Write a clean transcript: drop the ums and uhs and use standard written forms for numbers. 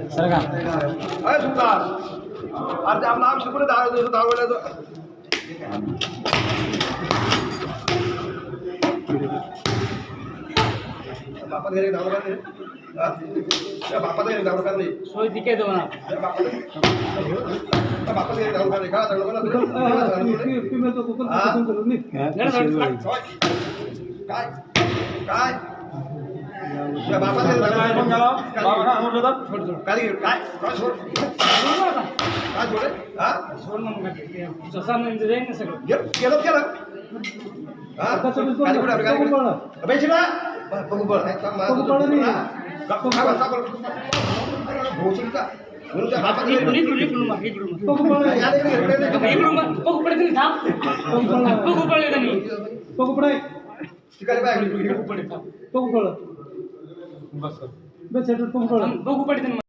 sir का अरे सुतार अरे आपला आम शिकून धावलं बापा घरी धावलं का नाही बापा घरी धावलं का नाही सोय तिके दो ना बापा घरी धावलं का नाही का काय काय बापा घरी काय काय सोड काय सोडे हा सोड मग सामने जाईन ना सगळं केलं केलं हा गाडी कुठे गाडी कुठे बेची ना बघू बघ बघू पडते